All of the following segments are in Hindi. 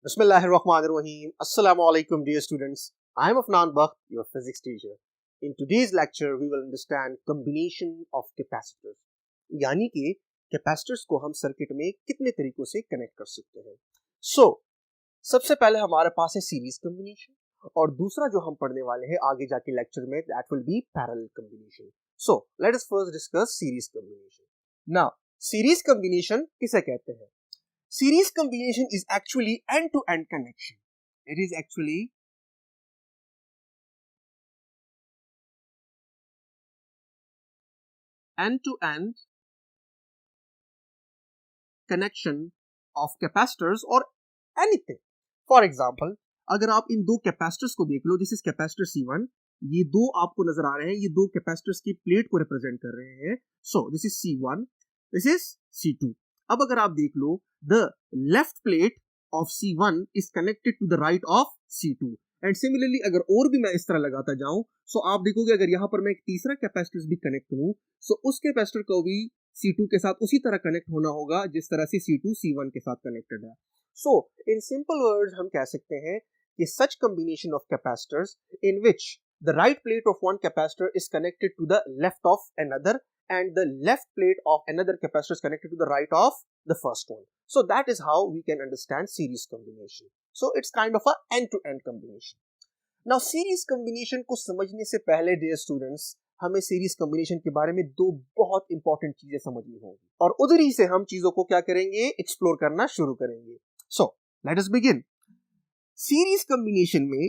Bismillahirrahmanirrahim. Assalamu alaikum, dear students. I am Afnan Bakht, your physics teacher. In today's lecture, we will understand combination of capacitors. यानी कि कैपेसिटर्स को हम सर्किट में कितने तरीकों से कनेक्ट कर सकते हैं. So, सबसे पहले हमारे पास है सीरीज कॉम्बिनेशन और दूसरा जो हम पढ़ने वाले हैं आगे जाके लेक्चर में that will be parallel combination. So, let us first discuss series combination. Now, series combination किसे कहते हैं? Series combination is actually end-to-end connection. It is actually end-to-end connection of capacitors or anything. For example, अगर आप इन दो कैपेसिटर्स को देख लो, दिस इज कैपेसिटर C1, ये दो आपको नजर आ रहे हैं, ये दो कैपेसिटर्स की प्लेट को रिप्रेजेंट कर रहे हैं. So this is C1, this is C2. अब अगर आप देख लो, the left plate of C1 is connected to the right of C2 and similarly अगर और भी मैं इस तरह लगाता जाऊं, सो आप देखोगे अगर यहां पर मैं एक तीसरा कैपेसिटर भी कनेक्ट करूं, सो उस कैपेसिटर को भी C2 के साथ उसी तरह कनेक्ट होना होगा जिस तरह से C2 C1 के साथ कनेक्टेड है. सो इन सिंपल वर्ड्स हम कह सकते हैं कि such combination of capacitors in which the right plate of one capacitor is connected to the left of another and the left plate of another capacitor is connected to the right of the first one. So that is how we can understand series combination. So it's kind of a end-to-end combination. Now series combination को समझने से पहले dear students हमें series combination के बारे में दो बहुत important चीजें समझनी होंगी और उधर ही से हम चीजों को क्या करेंगे, explore करना शुरू करेंगे. So let us begin. Series combination में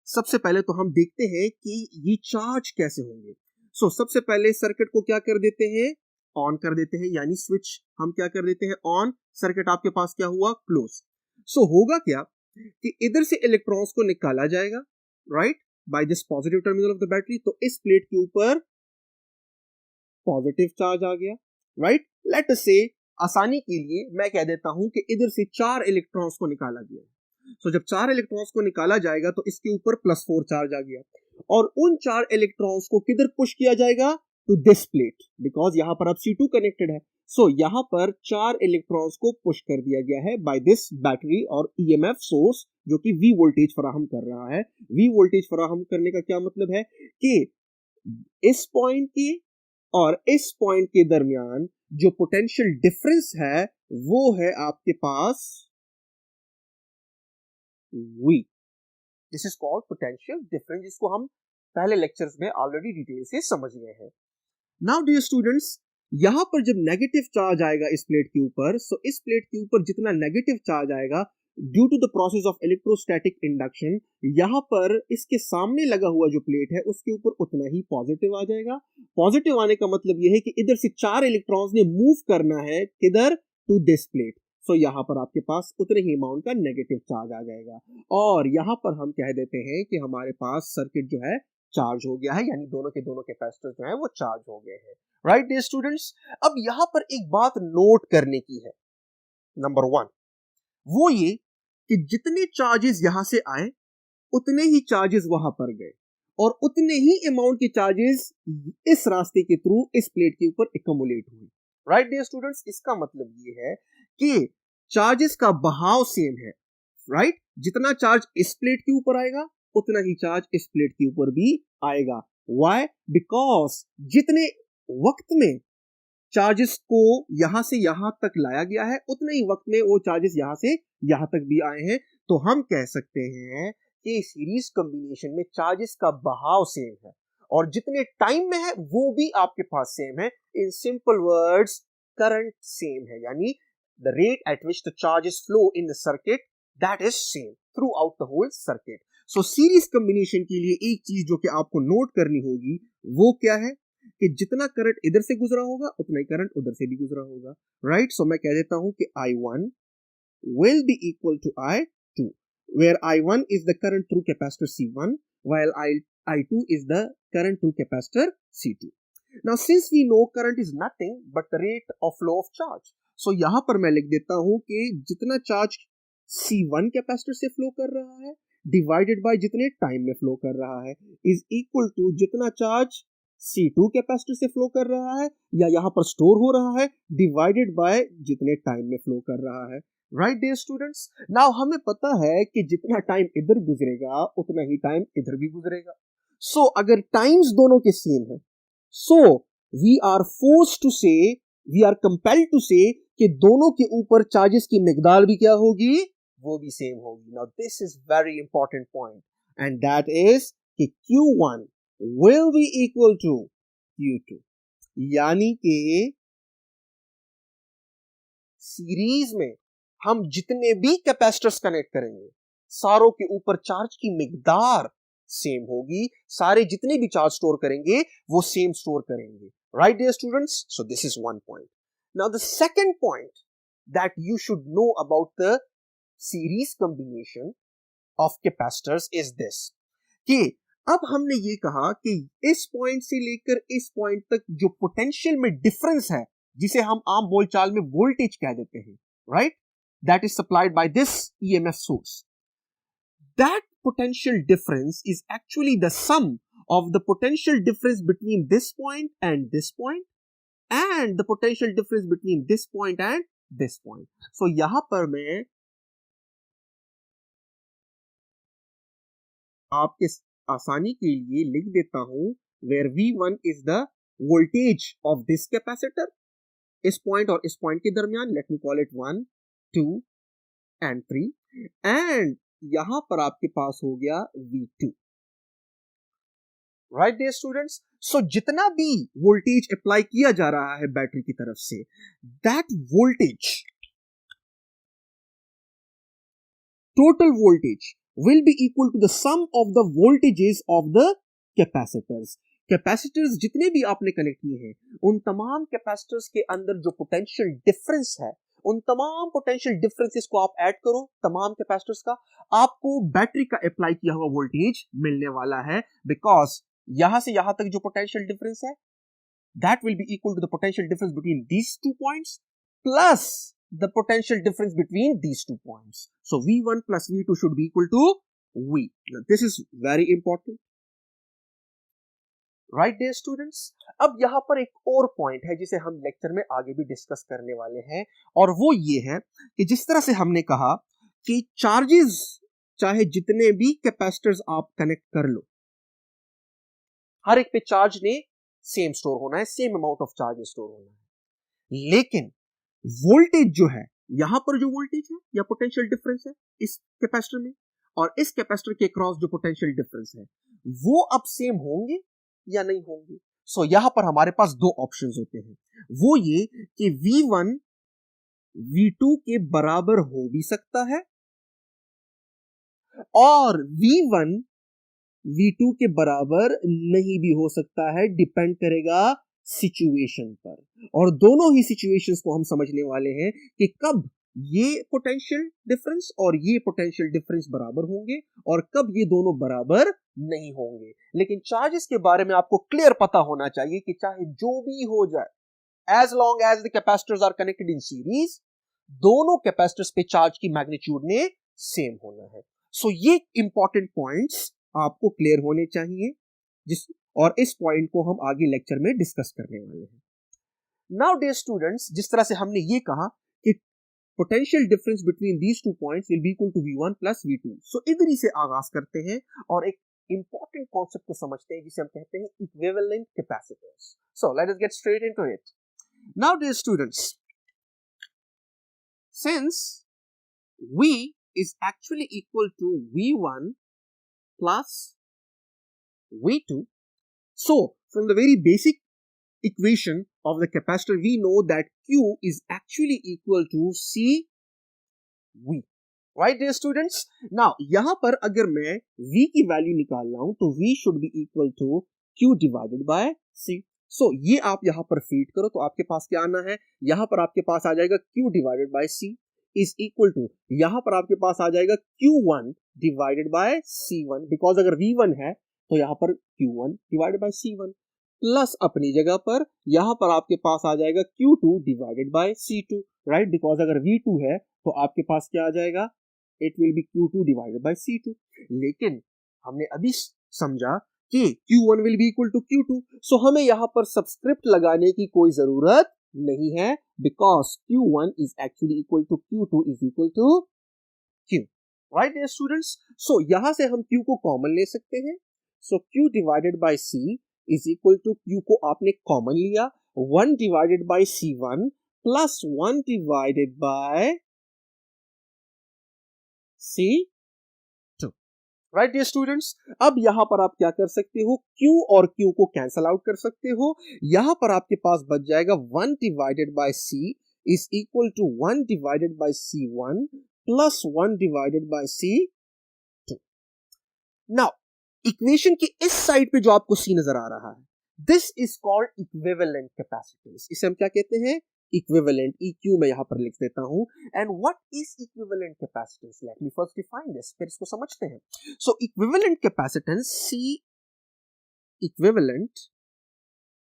सबसे पहले तो हम देखते हैं कि ये चार्ज कैसे होंगे. सो सबसे पहले सर्किट को क्या कर देते हैं, ऑन कर देते हैं, यानी स्विच हम क्या कर देते हैं ऑन, सर्किट आपके पास क्या हुआ, क्लोज. सो होगा क्या कि इधर से इलेक्ट्रॉन्स को निकाला जाएगा, right, by this positive terminal of the battery. तो इस प्लेट के ऊपर पॉजिटिव चार्ज आ गया, राइट. लेट अस से आसानी के लिए मैं कह देता हूं कि इधर से 4 इलेक्ट्रॉन्स को निकाला गया. So, जब 4 इलेक्ट्रॉन्स को निकाला जाएगा तो इसके ऊपर +4 चार्ज आ गया और उन 4 इलेक्ट्रॉन्स को किधर पुश किया जाएगा, टू दिस प्लेट, बिकॉज यहां पर अब C2 कनेक्टेड है. सो यहां पर 4 इलेक्ट्रॉन्स को पुश कर दिया गया है बाय दिस बैटरी और EMF सोर्स जो कि V वोल्टेज फराहम कर रहा है. V वोल्टेज फराहम करने का क्या मतलब है कि इस पॉइंट के और इस पॉइंट के दरमियान जो पोटेंशियल डिफरेंस है वो है आपके पास V. This is called potential difference, जिसको हम पहले लेक्चर्स में ऑलरेडी डिटेल से समझ गए हैं. नाउ डियर स्टूडेंट्स, यहां पर जब नेगेटिव चार्ज आएगा इस प्लेट के ऊपर, सो इस प्लेट के ऊपर जितना नेगेटिव चार्ज आएगा due to the process of electrostatic induction, यहां पर इसके सामने लगा हुआ जो प्लेट है उसके ऊपर उतना ही पॉजिटिव आ जाएगा. पॉजिटिव आने का मतलब यह है कि इधर से 4 इलेक्ट्रॉन्स ने मूव करना है किधर, टू दिस प्लेट. सो यहां पर आपके पास उतने ही अमाउंट का नेगेटिव चार्ज आ जाएगा और यहां पर हम कह देते हैं कि हमारे पास सर्किट जो है चार्ज हो गया है, यानी दोनों के दोनों कैपेसिटर जो है वो चार्ज हो गए हैं. राइट डियर स्टूडेंट्स, अब यहां पर एक बात नोट करने की है. नंबर 1 वो ये कि जितने चार्जेस यहां से आए उतने ही चार्जेस वहां पर गए और उतने ही अमाउंट के चार्जेस इस रास्ते के थ्रू इस प्लेट के ऊपर एक्युमुलेट हुए. राइट डियर स्टूडेंट्स, इसका मतलब ये है कि चार्जेस का बहाव सेम है, राइट. जितना चार्ज इस प्लेट के ऊपर आएगा उतना ही चार्ज इस प्लेट के ऊपर भी आएगा. व्हाई, बिकॉज जितने वक्त में चार्जेस को यहां से यहां तक लाया गया है उतने ही वक्त में वो चार्जेस यहां से यहां तक भी आए हैं. तो हम कह सकते हैं कि सीरीज कॉम्बिनेशन में चार्जेस का बहाव सेम है और जितने टाइम में है वो भी आपके पास सेम है. In simple words, current same है, यानी the rate at which the charges flow in the circuit that is same throughout the whole circuit. So series combination के लिए एक चीज जो कि आपको नोट करनी होगी वो क्या है कि जितना करंट इधर से गुजरा होगा उतना ही करंट उधर से भी गुजरा होगा, राइट. सो मैं कह देता हूं कि I1 will be equal to I2 where I1 is the current through capacitor C1 while I2 is the current through capacitor C2. Now since we know current is nothing but the rate of flow of charge, सो यहां पर मैं लिख देता हूं कि जितना चार्ज C1 कैपेसिटर से फ्लो कर रहा है डिवाइडेड बाय जितने टाइम में फ्लो कर रहा है इज इक्वल टू जितना चार्ज C2 कैपेसिटर से फ्लो कर रहा है या यहां पर स्टोर हो रहा है डिवाइडेड बाय जितने टाइम में फ्लो कर रहा है. राइट डियर स्टूडेंट्स, नाउ हमें पता है कि जितना टाइम इधर गुजरेगा उतना ही टाइम इधर भी गुजरेगा। सो अगर टाइम्स दोनों के सेम है, so we are force to say, we are compelled to say कि दोनों के ऊपर चार्जेस की मिकदार भी क्या होगी, वो भी सेम होगी। Now this is very important point and that is कि Q1 will be equal to Q2, यानी कि सीरीज में हम जितने भी कैपेसिटर्स कनेक्ट करेंगे सारों के ऊपर चार्ज की मिकदार सेम होगी, सारे जितने भी चार्ज स्टोर करेंगे वो सेम स्टोर करेंगे। Right dear students, so this is one point. Now the second point that you should know about the series combination of capacitors is this, कि अब हमने ये कहा कि इस पॉइंट से लेकर इस पॉइंट तक जो पोटेंशियल में डिफरेंस है, जिसे हम आम बोलचाल में वोल्टेज कह देते हैं, right, that is supplied by this EMF source, that potential difference is actually the sum of the potential difference between this point and this point and the potential difference between this point and this point. So यहां पर मैं आपके आसानी के लिए लिख देता हूं where V1 is the voltage of this capacitor, इस पॉइंट और इस पॉइंट के दरमियान, let me call it 1, 2 and 3, and यहां पर आपके पास हो गया V2। राइट डियर स्टूडेंट्स, सो जितना भी वोल्टेज अप्लाई किया जा रहा है बैटरी की तरफ से, that voltage, total voltage will be equal to the sum of the voltages of the capacitors. Capacitors जितने भी आपने कनेक्ट किए हैं, उन तमाम कैपेसिटर्स के अंदर जो पोटेंशियल डिफरेंस है, उन तमाम पोटेंशियल डिफरेंसेस को आप ऐड करो तमाम कैपेसिटर्स का, आपको बैटरी का अप्लाई किया हुआ वोल्टेज मिलने वाला है। बिकॉज यहां से यहां तक जो पोटेंशियल डिफरेंस है, that will be equal to the potential difference between these two points plus the potential difference between these two points. So V1 plus V2 should be equal to V। This is very important. Right dear students, अब यहां पर एक और पॉइंट है जिसे हम लेक्चर में आगे भी डिस्कस करने वाले हैं, और वो ये है कि जिस तरह से हमने कहा कि चार्जेस चाहे जितने भी कैपेसिटर्स आप कनेक्ट कर लो, हर एक पे चार्ज ने सेम स्टोर होना है, same amount of charge store होना है, लेकिन वोल्टेज जो है, यहां पर जो वोल्टेज है या पोटेंशियल डिफरेंस है इस कैपेसिटर में और इस कैपेसिटर के क्रॉस जो पोटेंशियल डिफरेंस है, वो अब सेम होंगे या नहीं होंगे। सो यहां पर हमारे पास दो ऑप्शंस होते हैं, वो ये कि V1 V2 के बराबर हो भी सकता है और V1 V2 के बराबर नहीं भी हो सकता है, डिपेंड करेगा सिचुएशन पर। और दोनों ही सिचुएशंस को हम समझने वाले हैं कि कब ये पोटेंशियल डिफरेंस और ये पोटेंशियल डिफरेंस बराबर होंगे और कब ये दोनों बराबर नहीं होंगे। लेकिन चार्जेस के बारे में आपको क्लियर पता होना चाहिए कि चाहे जो भी हो जाए, as long as the capacitors are connected in series, दोनों कैपेसिटर्स पे चार्ज की मैग्नीट्यूड ने सेम होना है। सो ये इंपॉर्टेंट पॉइंट्स आपको क्लियर होने चाहिए, और इस पॉइंट को हम आगे लेक्चर में डिस्कस करने वाले हैं। नाउ डियर स्टूडेंट्स, जिस तरह से हमने ये कहा कि potential difference between these two points will be equal to V1 plus V2, so इधर ही से आगाज करते हैं और एक इंपॉर्टेंट कॉन्सेप्ट को समझते हैं जिसे हम कहते हैं equivalent capacitors. So let us get straight into it. Now dear students, since V is actually equal to V1 plus V2, so from the very basic equation of the capacitor we know that Q is actually equal to CV, right dear students? Now यहां पर अगर मैं V की वैल्यू निकाल रहा हूं तो V should be equal to Q divided by C। so ये आप यहां पर फीड करो तो आपके पास क्या आना है, यहां पर आपके पास आ जाएगा Q divided by C is equal to, यहां पर आपके पास आ जाएगा Q1 divided by C1, because अगर V1 है तो यहां पर Q1 divided by C1 plus अपनी जगह पर यहां पर आपके पास आ जाएगा Q2 divided by C2, right, because अगर V2 है तो आपके पास क्या आ जाएगा, it will B Q2 divided by C2। लेकिन हमने अभी समझा कि Q1 will be equal to Q2, सो हमें यहां पर सबस्क्रिप्ट लगाने की कोई जरूरत नहीं है, because Q1 is actually equal to Q2 is equal to Q, right dear students. So यहां से हम Q को कॉमन ले सकते हैं। So Q divided by C is equal to, Q को आपने कॉमन लिया, 1 divided by C1 plus 1 divided by C2, right dear students. अब यहां पर आप क्या कर सकते हो, Q और Q को कैंसल आउट कर सकते हो। यहां पर आपके पास बच जाएगा 1 divided by C is equal to 1 divided by C1 plus 1 divided by C2। Now equation के इस साइड पे जो आपको C नजर आ रहा है, this is called equivalent capacitance. इसे हम क्या कहते हैं, इक्विवेलेंट, EQ मैं यहां पर लिख देता हूं। And what is equivalent capacitance, let me first define this, फिर इसको समझते हैं। So equivalent capacitance, C equivalent,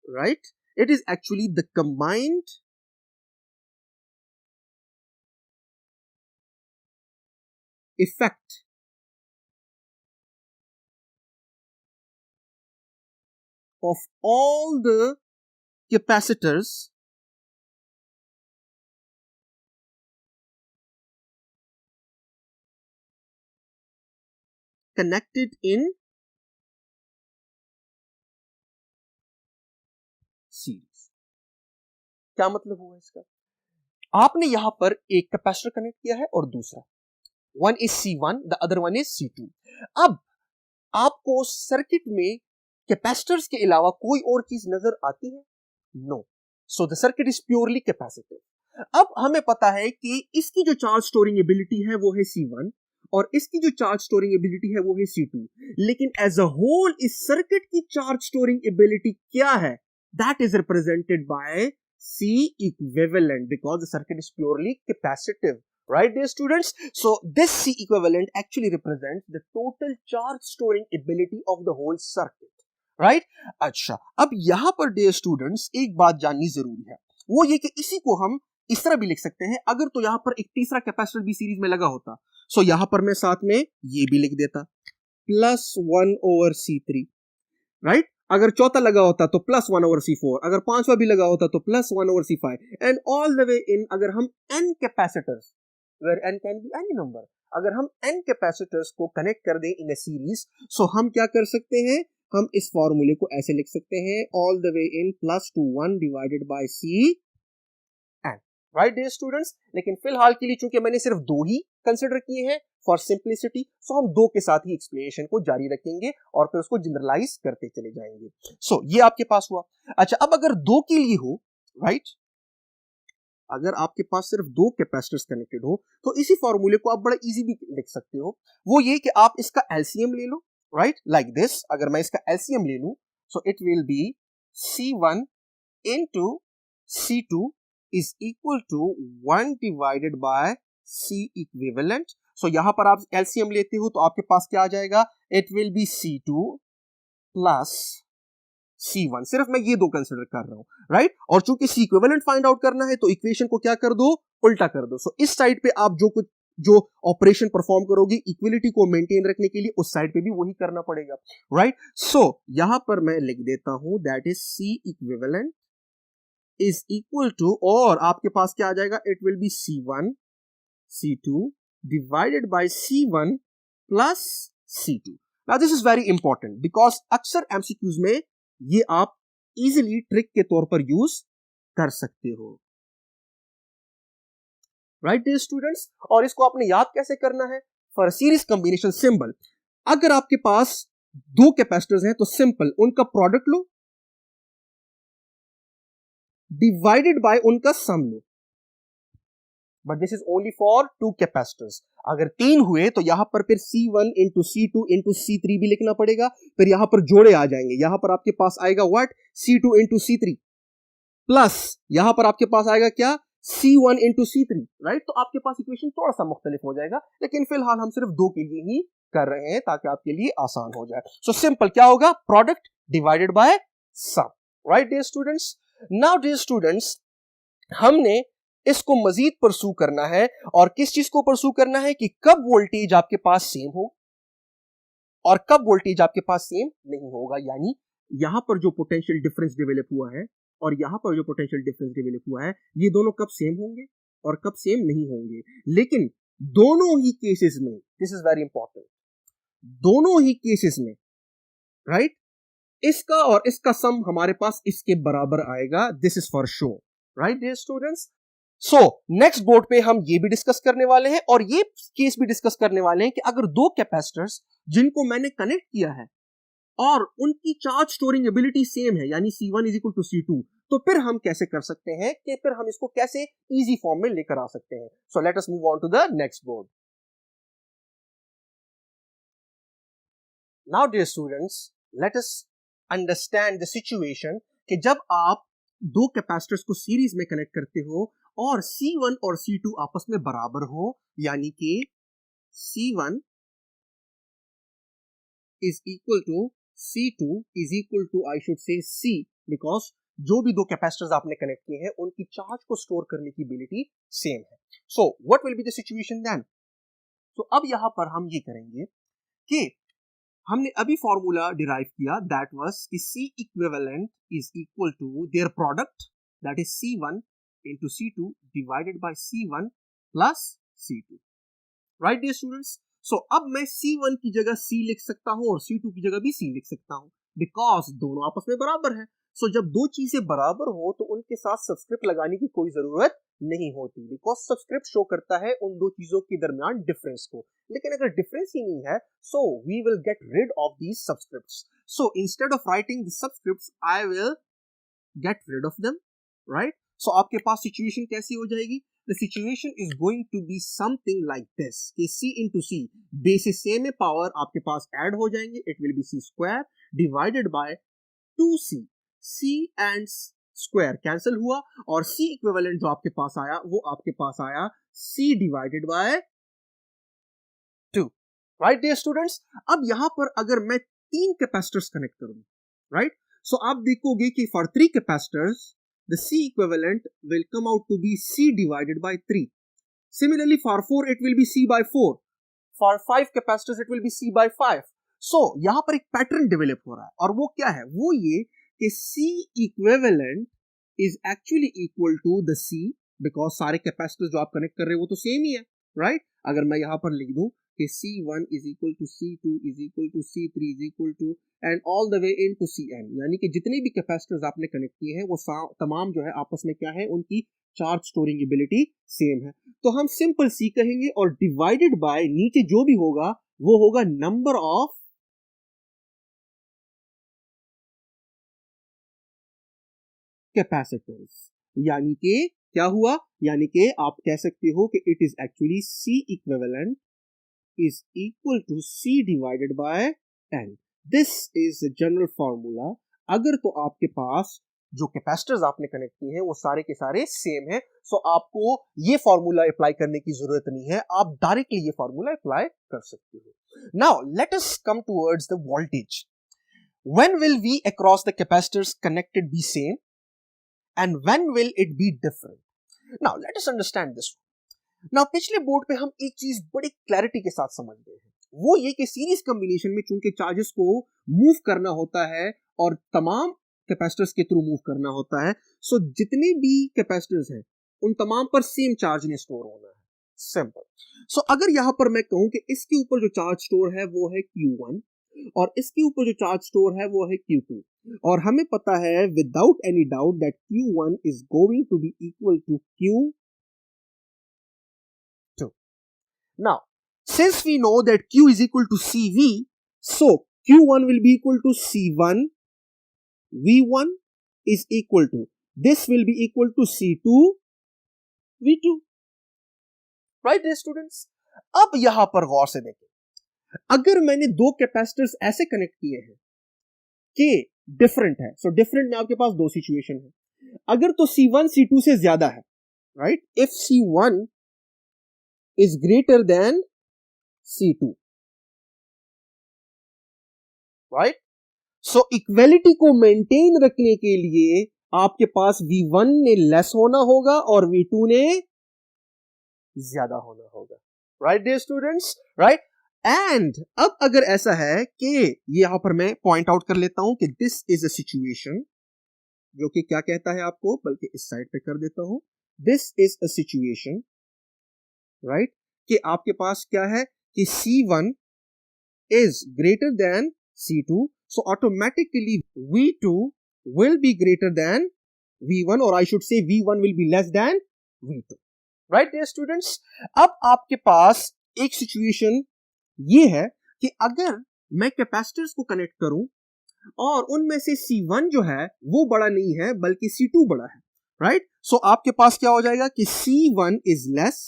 right, it is actually the combined effect of all the capacitors connected in series। क्या मतलब हुआ इसका, आपने यहां पर एक कैपेसिटर कनेक्ट किया है और दूसरा, one is C1 the other one is C2। अब आपको सर्किट में कैपेसिटर्स के अलावा कोई और चीज नजर आती है, no, so the circuit is purely capacitive. अब हमें पता है कि इसकी जो चार्ज स्टोरिंग एबिलिटी है वो है C1 और इसकी जो चार्ज स्टोरिंग एबिलिटी है वो है C2, लेकिन एज अ होल इस सर्किट की चार्ज स्टोरिंग एबिलिटी क्या है, that is represented by C equivalent because the circuit is purely capacitive, right dear students? So this C equivalent actually represents the total charge storing ability of the whole circuit, right? अच्छा, अब यहां पर dear students एक बात जाननी जरूरी है, वो ये कि इसी को हम इस तरह भी लिख सकते हैं, अगर तो यहां पर एक तीसरा कैपेसिटर भी सीरीज में लगा होता, सो यहां पर मैं साथ में ये भी लिख देता, +1/C3, राइट। अगर चौथा लगा होता तो +1/C4, अगर पांचवा भी लगा होता तो +1/C5, and all the way in, अगर हम n capacitors, where n can be any number, अगर हम n कैपेसिटर्स को कनेक्ट कर दें इन ए सीरीज, सो हम क्या कर सकते हैं, हम इस फॉर्मूले को ऐसे लिख सकते हैं, all the way in +1 divided by C n, right dear students. लेकिन फिलहाल के लिए चूंकि मैंने सिर्फ दो ही कंसिडर किए हैं फॉर सिंप्लिसिटी, सो हम दो के साथ ही एक्सप्लेनेशन को जारी रखेंगे और फिर उसको जनरलाइज करते चले जाएंगे। सो ये आपके पास हुआ। अच्छा, अब अगर दो के लिए हो, राइट, अगर आपके पास सिर्फ दो कैपेसिटर्स कनेक्टेड हो तो इसी फॉर्मूले को आप बड़ा इजी भी लिख सकते हो, वो ये कि आप इसका एलसीएम ले लो, राइट, लाइक दिस। अगर मैं इसका एलसीएम ले लूं, so it will be C1 into C2 is equal to 1 divided by C equivalent। सो यहां पर आप एलसीएम लेते हो तो आपके पास क्या आ जाएगा, it will B C2 plus C1, सिर्फ मैं ये दो कंसिडर कर रहा हूं, राइट। और चूंकि C इक्विवेलेंट फाइंड आउट करना है तो इक्वेशन को क्या कर दो, उल्टा कर दो। सो इस साइड पे आप जो ऑपरेशन परफॉर्म करोगे इक्विलिटी को मेंटेन रखने के लिए, उस साइड पे भी वही करना पड़ेगा, राइट। सो यहां पर मैं लिख देता हूं that is C equivalent is equal to, और आपके पास क्या आ जाएगा, it will be C1 C2 divided by C1 plus C2। Now this is very important because अक्सर एमसीक्यूज में ये आप इजीली ट्रिक के तौर पर यूज कर सकते हो, राइट डियर स्टूडेंट्स। और इसको आपने याद कैसे करना है, फॉर सीरीज कॉम्बिनेशन सिंबल, अगर आपके पास दो कैपेसिटर्स हैं तो सिंपल उनका प्रोडक्ट लो डिवाइडेड बाय उनका सम लो, but this is only for two capacitors. अगर तीन हुए तो यहां पर फिर C1 into C2 into C3 भी लिखना पड़ेगा, फिर यहां पर जोड़े आ जाएंगे, यहां पर आपके पास आएगा what, C2 into C3 plus यहां पर आपके पास आएगा क्या, C1 into C3, राइट। तो आपके पास इक्वेशन थोड़ा सा मुख्तलिफ हो जाएगा, लेकिन फिलहाल हम सिर्फ दो के लिए ही कर रहे हैं ताकि आपके लिए आसान हो जाए। सो सिंपल क्या होगा, product divided by sum, right dear students. Now dear students, हमने इसको मजीद परसू करना है, और किस चीज को परसू करना है कि कब वोल्टेज आपके पास सेम हो और कब वोल्टेज आपके पास सेम नहीं होगा, यानी यहां पर जो पोटेंशियल डिफरेंस डेवलप हुआ है और यहाँ पर जो पोटेंशियल डिफरेंस डेवलप हुआ है, ये दोनों कब सेम होंगे और कब सेम नहीं होंगे। लेकिन दोनों ही केसेस में, दिस इज वेरी इंपॉर्टेंट, दोनों ही केसेस में, राइट, इसका और इसका सम हमारे पास इसके बराबर आएगा। This is for sure, right dear students. So next board पे हम ये भी डिस्कस करने वाले हैं और ये केस भी डिस्कस करने वाले हैं कि अगर दो कैपेसिटर्स जिनको मैंने कनेक्ट किया है और उनकी चार्ज स्टोरिंग एबिलिटी सेम है, यानी C1 is equal to C2, तो फिर हम कैसे कर सकते हैं कि फिर हम इसको कैसे इजी फॉर्म में लेकर आ सकते हैं। So let us move on to the next board. Now dear students, let us understand the situation कि जब आप दो कैपेसिटर्स को सीरीज में कनेक्ट करते हो और C1 और C2 आपस में बराबर हो, यानी कि C1 is equal to C2 is equal to, I should say, C, because जो भी दो कैपेसिटर्स आपने कनेक्ट किए हैं उनकी चार्ज को स्टोर करने की एबिलिटी सेम है। So what will be the situation then? तो अब यहां पर हम ये करेंगे कि हमने अभी फॉर्मूला डिराइव किया, दैट वाज कि C equivalent is equal to their product, that is C1 into C2 divided by C1 plus C2, right dear students? So अब मैं C1 की जगह C लिख सकता हूं और C2 की जगह भी C लिख सकता हूं, बिकॉज दोनों आपस में बराबर है। सो जब दो चीजें बराबर हो तो उनके साथ सबस्क्रिप्ट लगाने की कोई जरूरत नहीं होती, बिकॉज सबस्क्रिप्ट शो करता है उन दो चीजों के दरमियान डिफरेंस को। लेकिन अगर डिफरेंस ही नहीं है, so we will get rid of these subscripts. So instead of writing the subscripts, I will get rid of them, right? So आपके पास सिचुएशन कैसी हो जाएगी? The situation is going to be something like this, कि C into C, basis same है, पावर आपके पास ऐड हो जाएंगे, it will be C square divided by 2C, C and square cancel हुआ और C इक्विवेलेंट जो आपके पास आया वो आपके पास आया C divided by 2, right dear students? अब यहां पर अगर मैं तीन कैपेसिटर्स कनेक्ट करूं, राइट, सो आप देखोगे कि for 3 capacitors the C equivalent will come out to be C divided by 3. Similarly, for 4 it will be C by 4. For 5 capacitors it will be C by 5. So, यहाँ पर एक पैटर्न डेवलप हो रहा है और वो क्या है? वो ये कि C equivalent is actually equal to the C, because सारे कैपेसिटर्स जो आप कनेक्ट कर रहे हो वो तो सेम ही है, राइट? अगर मैं यहाँ पर लिख दूं कि C1 is equal to C2 is equal to C3 is equal to and all the way into Cn, यानी कि जितने भी कैपेसिटर्स आपने कनेक्ट किए हैं वो तमाम जो है आपस में क्या है, उनकी चार्ज स्टोरिंग एबिलिटी सेम है। तो हम सिंपल C कहेंगे और डिवाइडेड बाय नीचे जो भी होगा वो होगा नंबर ऑफ कैपेसिटर्स, यानी कि क्या हुआ, यानी कि आप कह सकते हो कि it is actually C equivalent is equal to C divided by N. This is the general formula. अगर तो आपके पास जो कैपेसिटर्स आपने कनेक्ट किए हैं वो सारे के सारे सेम है, सो आपको ये फॉर्मूला अप्लाई करने की जरूरत नहीं है, आप डायरेक्टली ये फॉर्मूला अप्लाई कर सकते हो। Now let us come towards the voltage. When will V across the capacitors connected be same and when will it be different? Now let us understand this one. ना पिछले बोर्ड पे हम एक चीज बड़ी क्लैरिटी के साथ समझ गए हैं, वो ये कि सीरीज कॉम्बिनेशन में चूंकि चार्जेस को मूव करना होता है और तमाम कैपेसिटर्स के थ्रू मूव करना होता है, सो जितने भी कैपेसिटर्स हैं उन तमाम पर सेम चार्ज ने स्टोर होना है, सिंपल। सो अगर यहां पर मैं कहूं कि इसके ऊपर जो चार्ज स्टोर है वो है Q1 और इसके ऊपर जो चार्ज स्टोर है वो है Q2, और हमें पता है without any doubt that Q1 is going to be equal to Q2. Now, since we know that Q is equal to CV, so Q1 will be equal to C1, V1 is equal to, this will be equal to C2, V2. Right dear students? अब यहां पर गौर से देखें, अगर मैंने दो कैपेसिटर्स ऐसे कनेक्ट किए हैं कि डिफरेंट है, सो डिफरेंट में आपके पास दो सिचुएशन है। अगर तो C1 C2 से ज्यादा है, right, if C1 is greater than C2, right? So equality को मेंटेन रखने के लिए आपके पास V1 ने लेस होना होगा और V2 ने ज्यादा होना होगा, right dear students, right? And अब अगर ऐसा है कि यहां पर मैं पॉइंट आउट कर लेता हूं कि दिस इज अ सिचुएशन जो कि क्या कहता है आपको, बल्कि इस साइड पे कर देता हूं, this is a situation, right, कि आपके पास क्या है कि C1 is greater than C2, so automatically V2 will be greater than V1, or I should say V1 will be less than V2, right dear students. अब आपके पास एक सिचुएशन ये है कि अगर मैं कैपेसिटर्स को कनेक्ट करूं और उनमें से C1 जो है वो बड़ा नहीं है बल्कि C2 बड़ा है, राइट, सो आपके पास क्या हो जाएगा कि C1 is less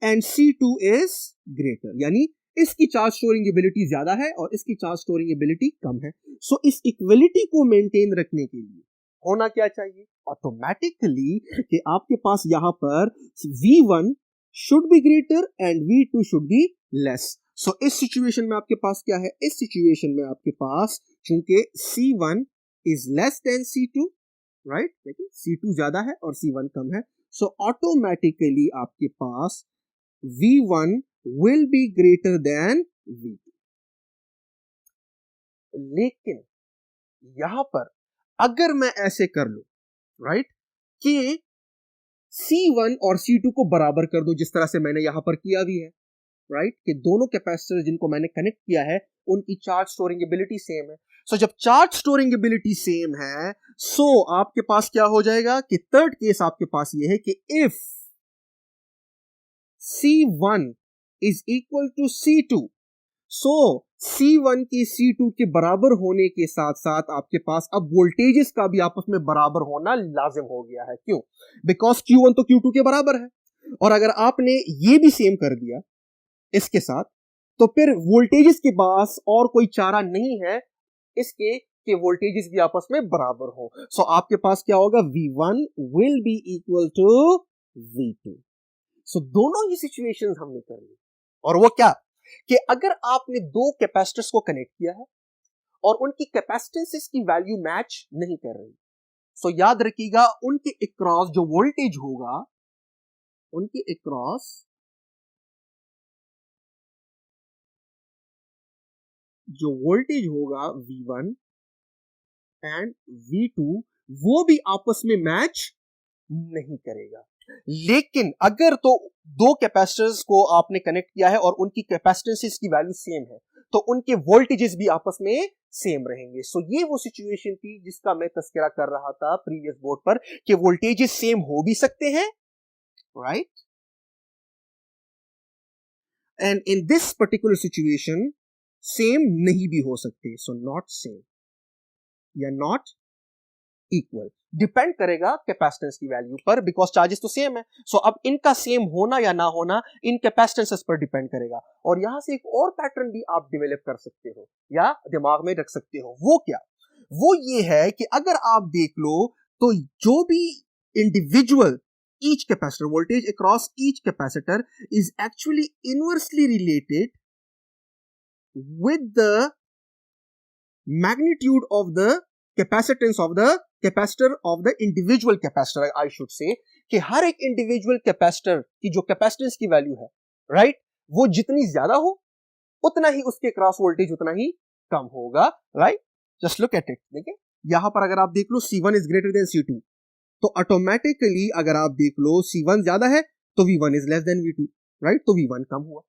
and C2 is greater, यानी इसकी चार्ज स्टोरिंग एबिलिटी ज्यादा है और इसकी चार्ज स्टोरिंग एबिलिटी कम है. सो इस इक्वलिटी को मेंटेन रखने के लिए होना क्या चाहिए, ऑटोमेटिकली कि आपके पास यहां पर V1 should be greater and V2 should be less. So इस सिचुएशन में आपके पास क्या है, इस सिचुएशन में आपके पास चूंकि C1 is less than C2, right, देखिए C2 ज्यादा है और C1 कम है, सो ऑटोमेटिकली आपके पास V1 will be greater than V2. लेकिन यहां पर अगर मैं ऐसे कर लूं, राइट, कि C1 और C2 को बराबर कर दूं जिस तरह से मैंने यहां पर किया भी है, राइट, कि दोनों कैपेसिटर जिनको मैंने कनेक्ट किया है उनकी चार्ज स्टोरिंग एबिलिटी सेम है. सो जब चार्ज स्टोरिंग एबिलिटी सेम है, सो आपके पास क्या हो जाएगा कि थर्ड केस आपके पास ये है कि if C1 is equal to C2, so C1 की C2 के बराबर होने के साथ साथ आपके पास अब वोल्टेजेस का भी आपस में बराबर होना लाजिम हो गया है. क्यों, बिकॉज Q1 तो Q2 के बराबर है, और अगर आपने ये भी सेम कर दिया इसके साथ, तो फिर वोल्टेजेस के पास और कोई चारा नहीं है इसके कि वोल्टेजेस भी आपस में बराबर हो. सो आपके पास क्या होगा, V1 will be equal to V2. सो दोनों ही सिचुएशंस हमने कर ली, और वो क्या कि अगर आपने दो कैपेसिटर्स को कनेक्ट किया है और उनकी कैपेसिटेंसेस की वैल्यू मैच नहीं कर रही, सो याद रखिएगा उनके अक्रॉस जो वोल्टेज होगा, उनके अक्रॉस जो वोल्टेज होगा V1 एंड V2 वो भी आपस में मैच नहीं करेगा. लेकिन अगर तो दो कैपेसिटर्स को आपने कनेक्ट किया है और उनकी कैपेसिटेंसेस की वैल्यू सेम है, तो उनके वोल्टेजेस भी आपस में सेम रहेंगे. सो ये वो सिचुएशन थी जिसका मैं तस्करा कर रहा था प्रीवियस बोर्ड पर कि वोल्टेजेस सेम हो भी सकते हैं, right, and in this particular situation same नहीं भी हो सकते. सो नॉट सेम या नॉट इक्वल, डिपेंड करेगा कैपेसिटेंस की वैल्यू पर, बिकॉज चार्जेस तो सेम है. सो अब इनका सेम होना या ना होना इन कैपेसिटेंसेस पर डिपेंड करेगा. और यहां से एक और पैटर्न भी आप डेवलप कर सकते हो या दिमाग में रख सकते हो. वो क्या, वो ये है कि अगर आप देख लो तो जो भी individual each capacitor voltage across each capacitor is actually inversely related with the magnitude of the capacitance of the capacitor of the individual capacitor. I should say कि हर एक इंडिविजुअल कैपेसिटर की जो कैपेसिटेंस की वैल्यू है, राइट, वो जितनी ज्यादा हो उतना ही उसके क्रॉस वोल्टेज उतना ही कम होगा, right. Just look at it, देखिए यहां पर अगर आप देख लो C1 is greater than C2, तो ऑटोमेटिकली अगर आप देख लो C1 ज्यादा है तो V1 is less than V2, right, तो V1 कम हुआ,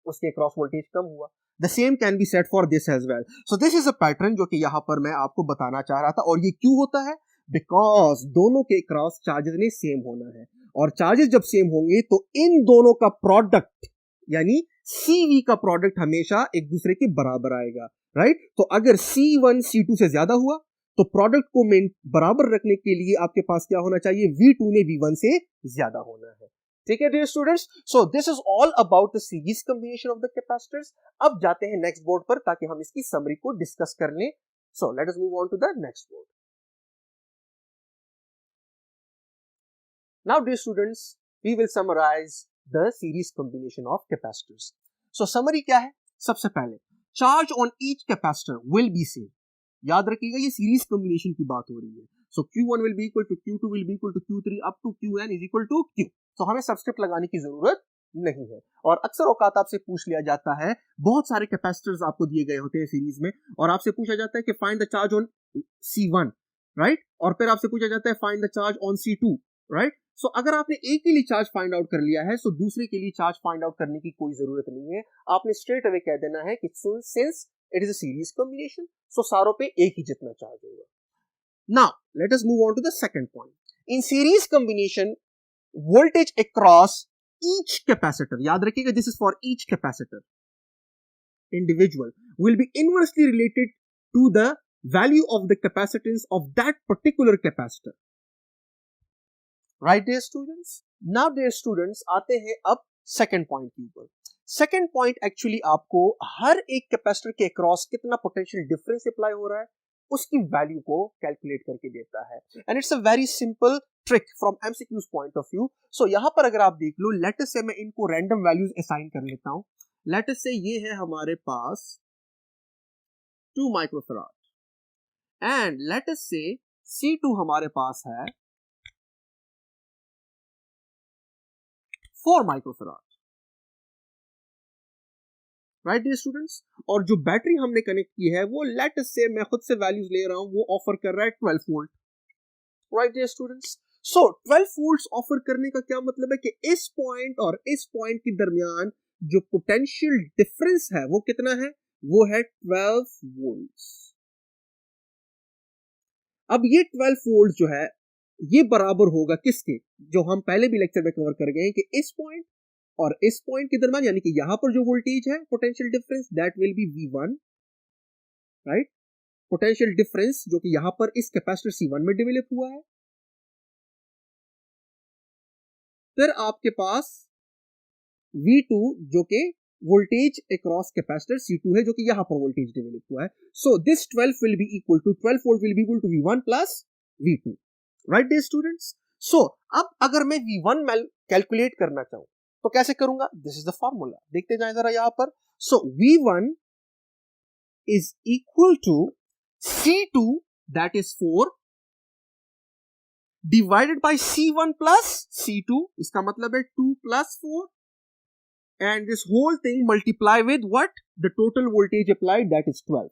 उसके क्रॉस वोल्टेज कम हुआ. The same can be said for this as well. So this is a pattern जो कि यहां पर मैं आपको बताना चाह रहा था. और ये क्यों होता है, बिकॉज दोनों के क्रॉस चार्जेस ने सेम होना है, और चार्जेस जब सेम होंगे तो इन दोनों का प्रोडक्ट यानी CV का प्रोडक्ट हमेशा एक दूसरे के बराबर आएगा, राइट. तो अगर C1 C2 से ज्यादा हुआ तो प्रोडक्ट को बराबर रखने के लिए आपके पास क्या होना चाहिए, V2 ने V1 से ज्यादा होना है. ठीक है dear students, so this is all about the series combination of the capacitors. अब जाते हैं नेक्स्ट बोर्ड पर ताकि हम इसकी समरी को डिस्कस कर लें. So let us move on to the next board. Now dear students, we will summarise the series combination of capacitors. So summary क्या है, सबसे पहले charge on each capacitor will be same. याद रखिएगा ये सीरीज कॉम्बिनेशन की बात हो रही है. सो Q1 will be equal to Q2 will be equal to Q3 up to Qn is equal to Q. तो हमें सबस्क्रिप्ट लगाने की जरूरत नहीं है. और अक्सर औकात आपसे पूछ लिया जाता है, बहुत सारे कैपेसिटर्स आपको दिए गए होते हैं सीरीज में, और आपसे पूछा जाता है कि find the charge on C1. Right, और फिर आपसे पूछा जाता है find the charge on C2, right. So अगर आपने एक के लिए चार्ज फाइंड आउट कर लिया है, सो दूसरे के लिए चार्ज फाइंड आउट करने की कोई जरूरत नहीं है, आपने स्ट्रेट अवे कह देना है कि since it is a series combination, so सारों पे एक ही जितना चार्ज होगा। Now let us move on to the second point. In series combination voltage across each capacitor, याद रखिएगा this is for each capacitor individual, will be inversely related to the value of the capacitance of that particular capacitor. Right dear students? Now dear students, आते हैं अब second point के ऊपर। Second point actually आपको हर एक कैपेसिटर के अक्रॉस कितना पोटेंशियल डिफरेंस अप्लाई हो रहा है उसकी वैल्यू को कैलकुलेट करके देता है, and it's a very simple trick from MCQs point of view. So यहां पर अगर आप देख लो, लेट अस से मैं इनको रैंडम वैल्यूज असाइन कर लेता हूं। लेट अस से ये है हमारे पास 2 माइक्रोफैराड एंड लेट अस से C2 हमारे पास है 4 माइक्रोफैराड, राइट डियर स्टूडेंट्स। और जो बैटरी हमने कनेक्ट की है वो लेट अस से मैं खुद से वैल्यूज ले रहा हूं, वो ऑफर कर रहा है 12 वोल्ट, राइट डियर स्टूडेंट्स। सो 12 वोल्ट्स ऑफर करने का क्या मतलब है कि इस पॉइंट और इस पॉइंट के दरमियान जो पोटेंशियल डिफरेंस है वो कितना है, वो है 12 वोल्ट्स। अब ये 12 वोल्ट जो है ये बराबर होगा किसके, जो हम पहले भी लेक्चर में कवर कर गए हैं कि इस पॉइंट और इस पॉइंट के दरमियान, यानी कि यहां पर जो वोल्टेज है potential difference that will B V1, right. Potential difference जो कि यहां पर इस कैपेसिटर C1 में डेवलप हुआ है। फिर आपके पास V2 जो कि वोल्टेज अक्रॉस कैपेसिटर C2 है, जो कि यहां पर वोल्टेज डेवलप हुआ है। So this 12 will be equal to 12 volt will be equal to V1 plus V2, right dear students. So अब अगर मैं V1 कैलकुलेट करना चाहूं तो कैसे करूंगा, दिस इज द फॉर्मूला, देखते जाएं जरा यहां पर। So V1 is equal to C2 that is 4 divided by C1 plus C2, इसका मतलब है 2 plus 4, and this whole thing multiply with what, the total voltage applied, that is 12,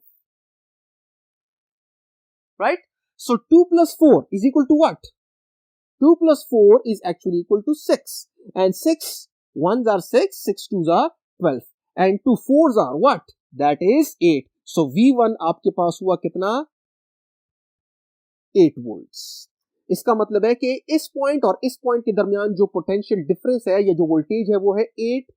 right? So 2 plus 4 is equal to what? 2 plus 4 is actually equal to 6, and 6 ones are 6, 6 twos are 12, and 2 fours are what? That is 8. So V1 आपके पास हुआ कितना, 8 volts। इसका मतलब है कि इस पॉइंट और इस पॉइंट के दरमियान जो पोटेंशियल डिफरेंस है या जो वोल्टेज है वो है 8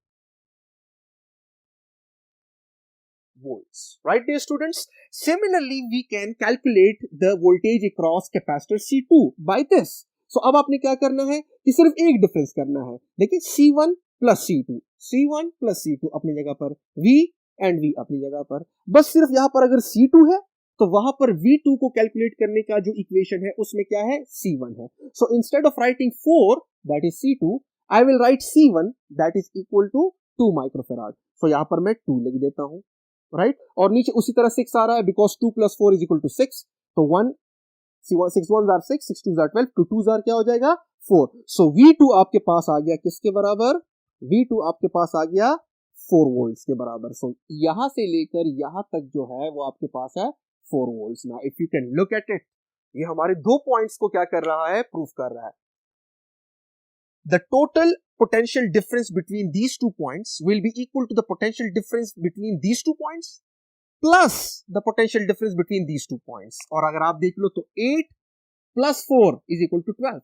volts, right dear students? Similarly we can calculate the voltage across capacitor C2 by this. So अब आपने क्या करना है कि सिर्फ एक डिफरेंस करना है, देखिए C1 plus C2, C1 plus C2 अपनी जगह पर, V एंड V अपनी जगह पर, बस सिर्फ यहां पर अगर C2 है तो वहां पर V2 को कैलकुलेट करने का जो इक्वेशन है उसमें क्या है, C1 है। So instead of writing 4 that is C2, I will write C1 that is equal to 2 microfarad. So यहां पर मैं 2 लिख देता हूं, राइट, और नीचे उसी तरह 6 आ रहा है because 2 plus 4 is equal to 6, तो 1 6 1 आर 6, 6 2 आर 12, 2 2 आर क्या हो जाएगा 4। सो V2 आपके पास आ गया किसके बराबर, V2 आपके पास आ गया 4 वोल्ट्स के बराबर। सो यहां से लेकर यहां तक जो है वो आपके पास है 4 वोल्ट्स। ना if you can look at it, ये हमारे दो पॉइंट्स को क्या कर रहा है, प्रूफ कर रहा है। The total potential difference between these 2 points will be equal to the potential difference between these 2 points plus the potential difference between these 2 points. और अगर आप देख लो तो 8 plus 4 is equal to 12.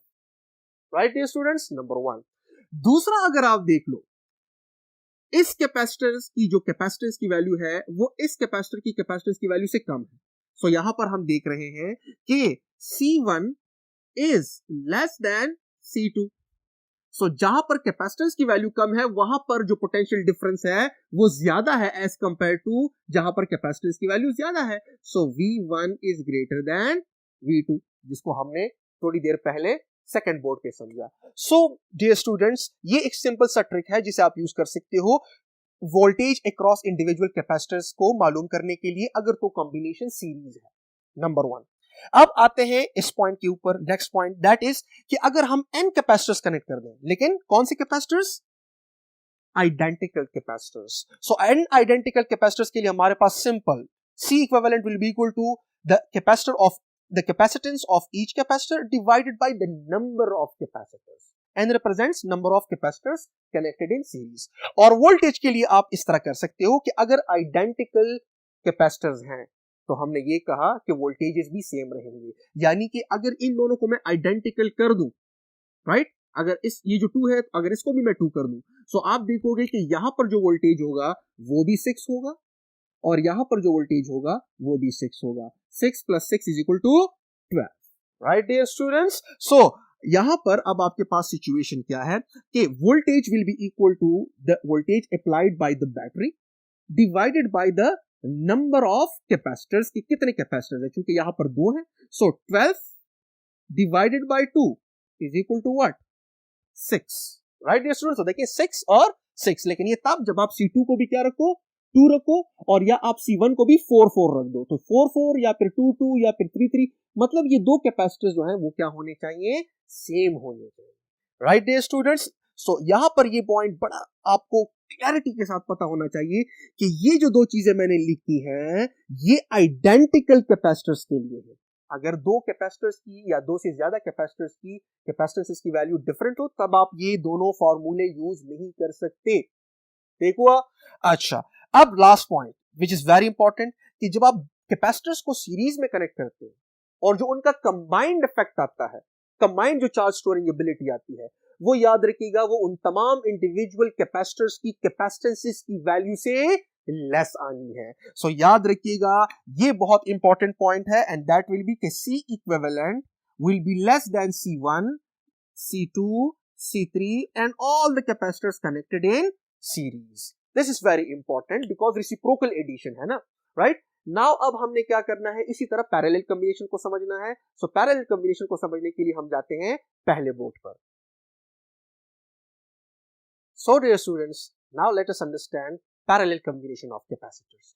Right dear students? Number 1. दूसरा अगर आप देख लो, इस कैपेसिटर्स की जो कैपेसिटेंस की वैल्यू है वो इस कैपेसिटर की कैपेसिटेंस की वैल्यू से कम है। सो यहां पर हम देख रहे हैं कि C1 is less than C2। सो जहां पर कैपेसिटेंस की वैल्यू कम है वहां पर जो पोटेंशियल डिफरेंस है वो ज्यादा है एज कंपेयर टू जहां पर कैपेसिटेंस की वैल्यू ज्यादा है। सो V1 is greater than V2, जिसको हमने थोड़ी देर पहले सेकंड बोर्ड पे समझा। सो डियर स्टूडेंट्स, ये एक सिंपल सा ट्रिक है जिसे आप यूज कर सकते हो वोल्टेज अक्रॉस इंडिविजुअल कैपेसिटर्स को मालूम करने के लिए अगर तो कॉम्बिनेशन सीरीज है। नंबर 1। अब आते हैं इस पॉइंट के ऊपर, नेक्स्ट पॉइंट दैट इज कि अगर हम n कैपेसिटर्स कनेक्ट कर दें, लेकिन कौन से capacitors, identical capacitors. So n identical capacitors के लिए हमारे पास simple C equivalent will be equal to the capacitor of the capacitance of each capacitor divided by the number of capacitors and represents number of capacitors connected in series. और वोल्टेज के लिए आप इस तरह कर सकते हो कि अगर आइडेंटिकल कैपेसिटर्स हैं तो हमने ये कहा कि वोल्टेजेस भी सेम रहेंगे, यानी कि अगर इन दोनों को मैं आइडेंटिकल कर दूं, राइट, अगर ये जो 2 है अगर इसको भी मैं 2 कर दूं, सो आप देखोगे कि यहां पर जो वोल्टेज होगा वो भी 6 होगा और यहां पर जो वोल्टेज होगा वो भी 6 होगा. 6 + 6 = 12. राइट डियर स्टूडेंट्स, सो यहां पर अब आपके पास सिचुएशन क्या है कि voltage will be equal to the voltage applied by the battery divided by the number of capacitors. कि कितने कैपेसिटर्स है, क्योंकि यहां पर 2 है, so 12 divided by 2 = what, 6. Right dear students, तो देखिए 6 और 6, लेकिन ये तब जब आप C2 को भी क्या रखो, 2 रखो, और या आप C1 को भी 4 रख दो, तो 4 या फिर 2 या फिर 3, मतलब ये दो कैपेसिटर्स जो हैं वो क्या होने चाहिए, सेम होने चाहिए. राइट डियर स्टूडेंट्स, सो यहां पर ये पॉइंट बड़ा आपको क्लैरिटी के साथ पता होना चाहिए कि ये जो दो चीजें मैंने लिखी हैं ये आइडेंटिकल कैपेसिटर्स के लिए है. अगर दो कैपेसिटर्स की या दो से ज्यादा कैपेसिटर्स की कैपेसिटेंस की वैल्यू डिफरेंट हो तब आप ये दोनों फॉर्मूले यूज नहीं कर सकते. ठीक हुआ. अच्छा, अब last point which is very important, कि जब आप कैपेसिटर्स को सीरीज में कनेक्ट करते हैं और जो उनका कंबाइंड इफेक्ट आता है, कंबाइंड जो चार्ज स्टोरिंग एबिलिटी आती है, वो याद रखिएगा वो उन तमाम इंडिविजुअल कैपेसिटर्स की कैपेसिटेंसेस की वैल्यू से लेस आनी है. सो याद रखिएगा ये बहुत इंपॉर्टेंट पॉइंट है, and that will B C equivalent will be less than C1, C2, C3 and all the capacitors connected in series. This is very important because reciprocal addition है ना, right? Now अब हमने क्या करना है, इसी तरह पैरेलल कॉम्बिनेशन को समझना है. So पैरेलल कॉम्बिनेशन को समझने के लिए हम जाते हैं पहले बोर्ड पर. So dear students, now let us understand parallel combination of capacitors.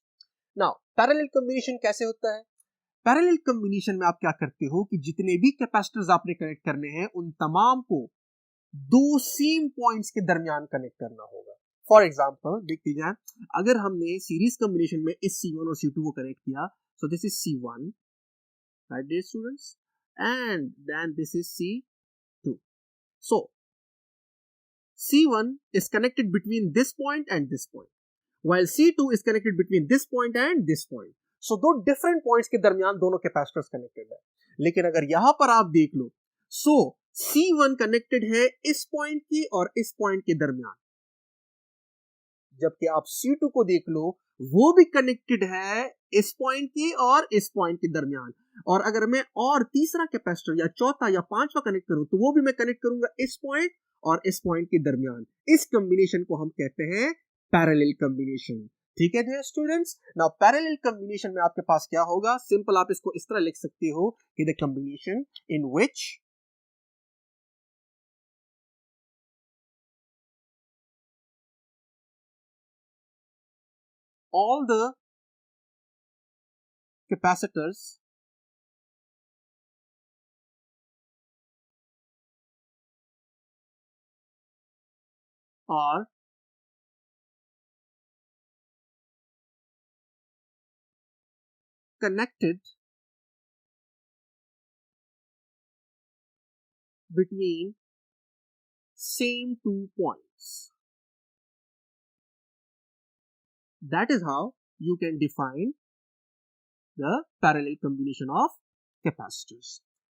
Now parallel combination कैसे होता है? पैरेलल कॉम्बिनेशन में आप क्या करते हो कि जितने भी कैपेसिटर्स आपने कनेक्ट करने हैं उन तमाम को दो सेम पॉइंट्स के दरमियान कनेक्ट करना होगा. फॉर एग्जांपल देख लीजिए, अगर हमने सीरीज कॉम्बिनेशन में इस C1 और C2 को कनेक्ट किया, so this is C1, right dear students, and then this is C2. So C1 is connected between this point and this point, while C2 is connected between this point and this point. So दो different points के दरमियान दोनों कैपेसिटर्स कनेक्टेड है. लेकिन अगर यहां पर आप देख लो, so C1 कनेक्टेड है इस पॉइंट की और इस पॉइंट के दरमियान, जबकि आप C2 को देख लो वो भी कनेक्टेड है इस पॉइंट की और इस पॉइंट के दरमियान. और अगर मैं और तीसरा कैपेसिटर या चौथा या पांचवा कनेक्ट करूं तो वो भी मैं कनेक्ट करूंगा इस पॉइंट और इस पॉइंट के दरमियान. इस कॉम्बिनेशन को हम कहते हैं पैरेलल कॉम्बिनेशन. ठीक है dear students. Now parallel combination में आपके पास क्या होगा, सिंपल आप इसको इस तरह लिख सकते हो कि the combination in which all the capacitors are connected between same two points. That is how you can define the parallel combination of capacitors.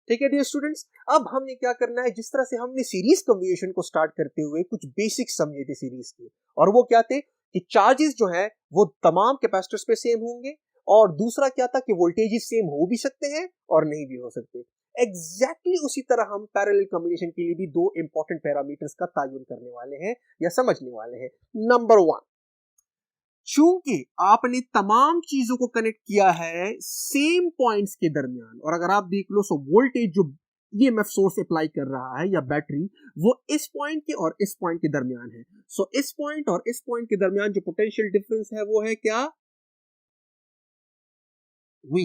ठीक है डियर स्टूडेंट्स, अब हमने क्या करना है, जिस तरह से हमने सीरीज कॉम्बिनेशन को स्टार्ट करते हुए कुछ बेसिक्स समझे थे सीरीज के, और वो क्या थे कि चार्जेस जो है वो तमाम कैपेसिटर्स पे सेम होंगे, और दूसरा क्या था कि वोल्टेजेस सेम हो भी सकते हैं और नहीं भी हो सकते. एग्जैक्टली उसी तरह हम पैरेलल कॉम्बिनेशन के लिए भी दो इंपॉर्टेंट पैरामीटर्स का तयन करने वाले हैं या समझने वाले हैं. नंबर 1, चूंकि आपने तमाम चीजों को कनेक्ट किया है सेम पॉइंट्स के दरमियान, और अगर आप देख लो सो वोल्टेज जो ईएमएफ सोर्स अप्लाई कर रहा है या बैटरी, वो इस पॉइंट के और इस पॉइंट के दरमियान है. सो इस पॉइंट और इस पॉइंट के दरमियान जो पोटेंशियल डिफरेंस है वो है क्या, V.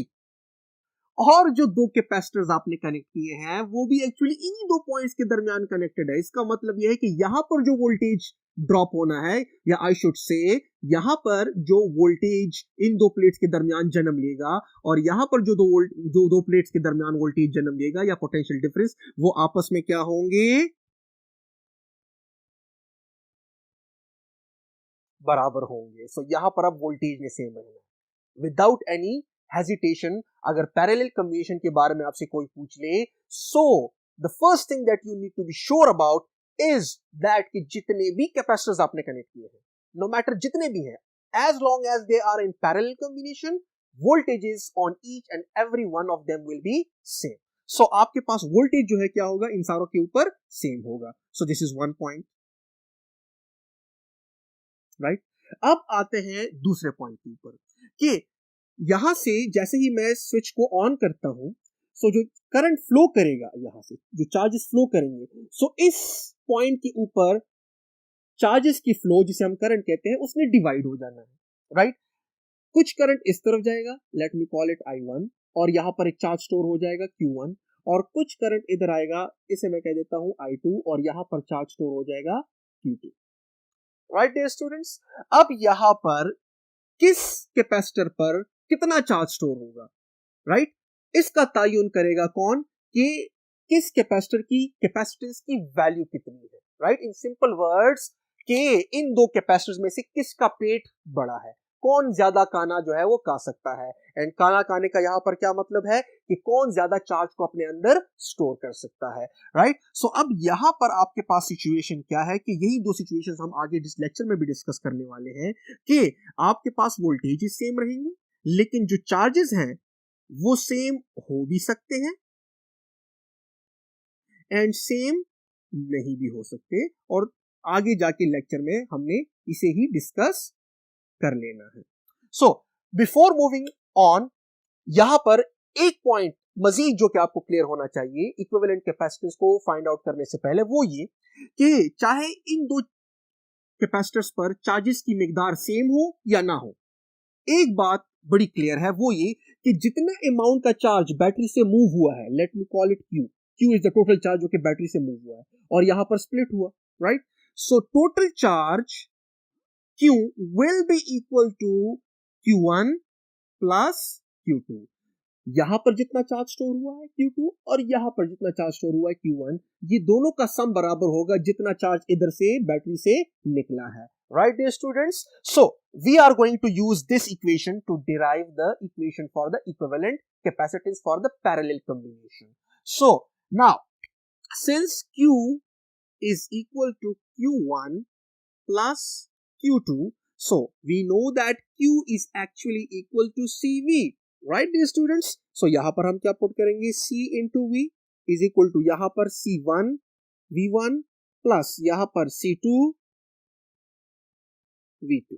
और जो दो कैपेसिटर्स आपने कनेक्ट किए हैं वो भी एक्चुअली इन्हीं दो पॉइंट्स के दरमियान कनेक्टेड है। इसका मतलब यह है कि यहां पर जो वोल्टेज ड्रॉप होना है, या आई शुड से यहां पर जो वोल्टेज इन दो प्लेट्स के दरमियान जन्म लेगा और यहां पर जो दो प्लेट्स के दरमियान वोल्टेज जन्म लेगा या पोटेंशियल डिफरेंस, वो आपस में क्या होंगे, बराबर होंगे। सो यहां पर अब वोल्टेज में सेम रहना विदाउट एनी हेजिटेशन। अगर पैरेलल कम्बिनेशन के बारे में आपसे कोई पूछ ले, so the first thing that you need to be sure about is that कि जितने भी कैपेसिटर्स आपने कनेक्ट किए हैं, नो मैटर जितने भी हैं, as long as they are in parallel combination, voltages on each and every one of them will be same. So आपके पास वोल्टेज जो है क्या होगा, इन सारों के ऊपर सेम होगा। सो this is one point, right. अब आते हैं दूसरे पॉइंट के ऊपर कि यहां से जैसे ही मैं स्विच को ऑन करता हूं, सो जो करंट फ्लो करेगा, यहां से जो चार्जेस फ्लो करेंगे, सो इस पॉइंट के ऊपर चार्जेस की फ्लो, जिसे हम करंट कहते हैं, उसने डिवाइड हो जाना है, राइट। कुछ करंट इस तरफ जाएगा, let me call it I1, और यहां पर एक चार्ज स्टोर हो जाएगा Q1, और कुछ करंट इधर आएगा, इसे मैं कह देता हूं I2, और यहां पर चार्ज स्टोर हो जाएगा Q2, राइट डियर स्टूडेंट्स। अब यहां पर किस कैपेसिटर पर कितना चार्ज स्टोर होगा, राइट, इसका तयन करेगा कौन, कि किस कैपेसिटर की कैपेसिटेंस की वैल्यू कितनी है, राइट। इन सिंपल वर्ड्स के इन दो कैपेसिटर्स में से किसका पेट बड़ा है, कौन ज्यादा काना जो है वो का सकता है। एंड काना काने का यहां पर क्या मतलब है कि कौन ज्यादा चार्ज को अपने अंदर स्टोर कर सकता है, राइट। सो अब यहां पर आपके पास सिचुएशन क्या है, कि यही दो सिचुएशंस हम आगे इस लेक्चर में भी डिस्कस करने वाले हैं, कि आपके पास वोल्टेज सेम रहेंगे, लेकिन जो चार्जेस हैं वो सेम हो भी सकते हैं एंड सेम नहीं भी हो सकते, और आगे जाके लेक्चर में हमने इसे ही डिस्कस कर लेना है। सो बिफोर मूविंग ऑन, यहां पर एक पॉइंट मजीद जो कि आपको क्लियर होना चाहिए इक्विवेलेंट कैपेसिटेंस को फाइंड आउट करने से पहले, वो ये कि चाहे इन दो कैपेसिटर्स पर चार्जेस की मिकदार सेम हो या ना हो, एक बात बड़ी क्लियर है, वो ये कि जितना अमाउंट का चार्ज बैटरी से मूव हुआ है, let me call it Q, Q is the total charge जो कि बैटरी से मूव हुआ है और यहां पर स्प्लिट हुआ, right. So total charge Q will be equal to Q1 plus Q2। यहां पर जितना चार्ज स्टोर हुआ है Q2 और यहां पर जितना चार्ज स्टोर हुआ है Q1, ये दोनों का सम बराबर होगा जितना चार्ज इधर से बैटरी से निकला है, right dear students। So we are going to use this equation to derive the equation for the equivalent capacitance for the parallel combination। So now since Q is equal to Q1 plus Q2, so we know that Q is actually equal to CV, right dear students। so यहां पर हम क्या पुट करेंगे, C into V is equal to यहां पर C1 V1 प्लस यहां पर C2 V2,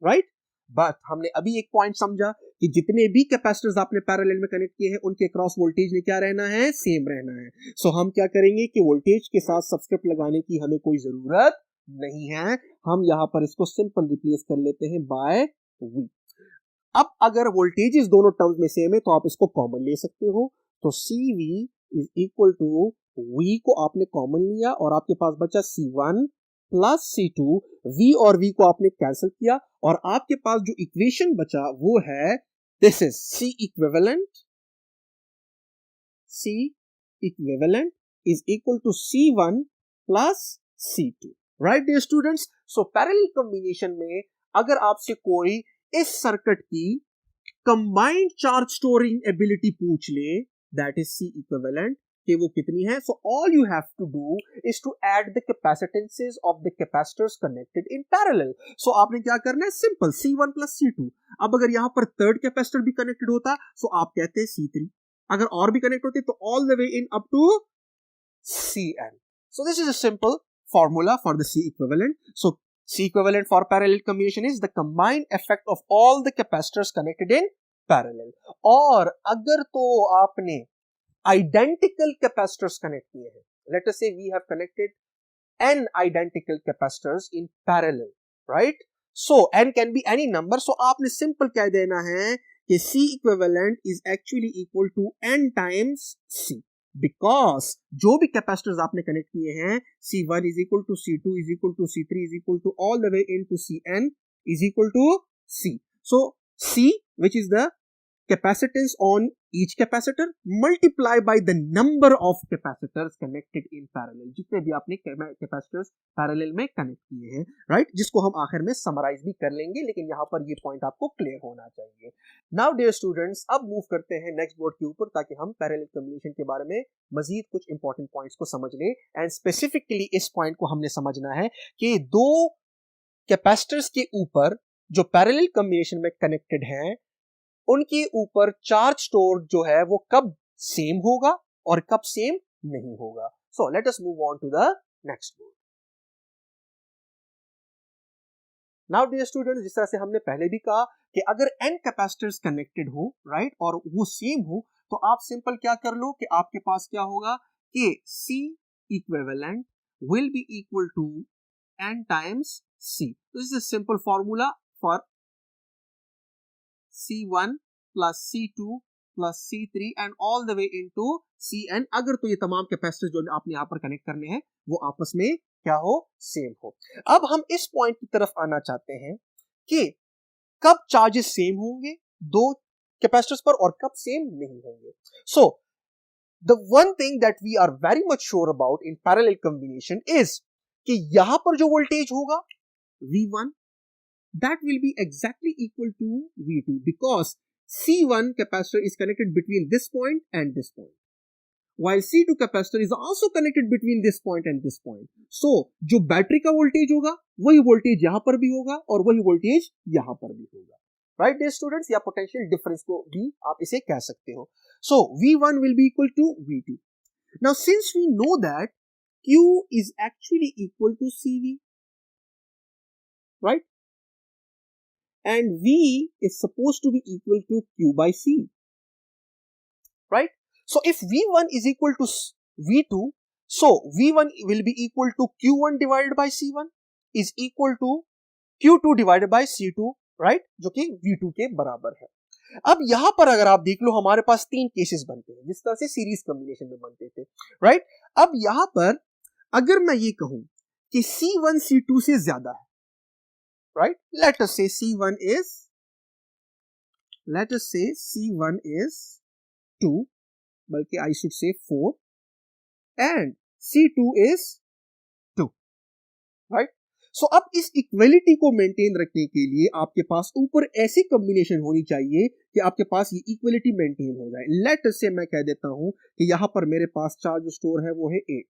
right। बट हमने अभी एक पॉइंट समझा कि जितने भी कैपेसिटर्स आपने पैरेलल में कनेक्ट किए हैं उनके क्रॉस वोल्टेज ने क्या रहना है, सेम रहना है। सो हम क्या करेंगे कि वोल्टेज के साथ सब्सक्रिप्ट लगाने की हमें कोई जरूरत नहीं है, हम यहां पर इसको सिंपल रिप्लेस कर लेते हैं बाय V। अब अगर वोल्टेजेस दोनों टर्म्स में सेम है तो आप इसको कॉमन ले सकते हो, तो CV is equal to V को आपने कॉमन लिया और आपके पास बचा C1 प्लस C2, V और V को आपने कैंसिल किया और आपके पास जो इक्वेशन बचा वो है, this is C equivalent is equal to C1 plus C2, right dear students. So parallel combination में अगर आपसे कोई इस सर्किट की कंबाइंड चार्ज स्टोरिंग एबिलिटी पूछ ले, दैट इज C इक्विवेलेंट, कि वो कितनी है, so all you have to do is to add the capacitances of the capacitors connected in parallel. So आपने क्या करना है, सिंपल C1 प्लस C2। अब अगर यहां पर थर्ड कैपेसिटर भी कनेक्टेड होता सो आप कहते हैं C3, अगर और भी कनेक्ट होते तो all the way in up to Cn। So this is a simple formula for the C equivalent। So C equivalent for parallel combination is the combined effect of all the capacitors connected in parallel। और अगर तो आपने identical capacitors connect किए हैं, let us say we have connected n identical capacitors in parallel, right। so n can be any number, so आपने simple कह देना है कि C equivalent is actually equal to n times C, because जो भी कैपेसिटर्स आपने कनेक्ट किए हैं C1 is equal to C2 is equal to C3 is equal to all the way into Cn is equal to C. So C, which is the capacitance on each capacitor, multiply by the number of capacitors connected in parallel. जितने भी आपने कैपेसिटर्स पैरेलल में कनेक्ट किए हैं, राइट, जिसको हम आखिर में समराइज भी कर लेंगे, लेकिन यहाँ पर ये पॉइंट आपको क्लियर होना चाहिए. नाउ डियर स्टूडेंट्स, अब मूव करते हैं नेक्स्ट बोर्ड के ऊपर, ताकि हम पैरेलल कम्युनिकेशन के बारे में मजीद कुछ इंपॉर्टेंट पॉइंट्स को समझ लें. एंड स्पेसिफिकली इस पॉइंट को हमने समझना है कि दो कैपेसिटर्स के ऊपर जो पैरेलल कम्युनिकेशन में कनेक्टेड हैं, उनके ऊपर चार्ज स्टोर जो है वो कब सेम होगा और कब सेम नहीं होगा. So let us move on to the next board. Now dear students, जिस तरह से हमने पहले भी कहा कि अगर n कैपेसिटर्स कनेक्टेड हो, राइट, और वो सेम हो, तो आप सिंपल क्या कर लो कि आपके पास क्या होगा कि C equivalent will be equal to n times C. This is a simple formula for C1 plus C2 plus C3 and all the way into Cn. अगर तो ये तमाम कैपेसिटर्स जो आपने यहाँ पर कनेक्ट करने हैं वो आपस में क्या हो, सेम हो. अब हम इस पॉइंट की तरफ आना चाहते हैं कि कब चार्जेस सेम होंगे दो कैपेसिटर्स पर और कब सेम नहीं होंगे. So the one thing that we are very much sure about in parallel combination is कि यहां पर जो वोल्टेज होगा V1, that will be exactly equal to V2 because C1 capacitor is connected between this point and this point, while C2 capacitor is also connected between this point and this point. So जो बैटरी का वोल्टेज होगा वही वोल्टेज यहां पर भी होगा और वही वोल्टेज यहां पर भी होगा, राइट डियर स्टूडेंट्स, या पोटेंशियल डिफरेंस को भी आप इसे कह सकते हो. So V1 will be equal to V2. Now since we know that Q is actually equal to CV, right, and V is supposed to be equal to Q by C, right? So if V1 is equal to V2, so V1 will be equal to Q1 divided by C1 is equal to Q2 divided by C2, right? जो कि V2 के बराबर है. अब यहां पर अगर आप देख लो हमारे पास तीन केसेस बनते हैं जिस तरह से सीरीज कॉम्बिनेशन में बनते थे, राइट. अब यहां पर अगर मैं ये कहूं कि C1 C2 से ज्यादा है, right, let us say C1 is 2, बल्कि I should say 4 and C2 is 2, right. So अब इस इक्वलिटी को मेंटेन रखने के लिए आपके पास ऊपर ऐसी कॉम्बिनेशन होनी चाहिए कि आपके पास ये इक्वलिटी मेंटेन हो जाए. लेट अस से मैं कह देता हूं कि यहां पर मेरे पास चार्ज स्टोर है वो है 8,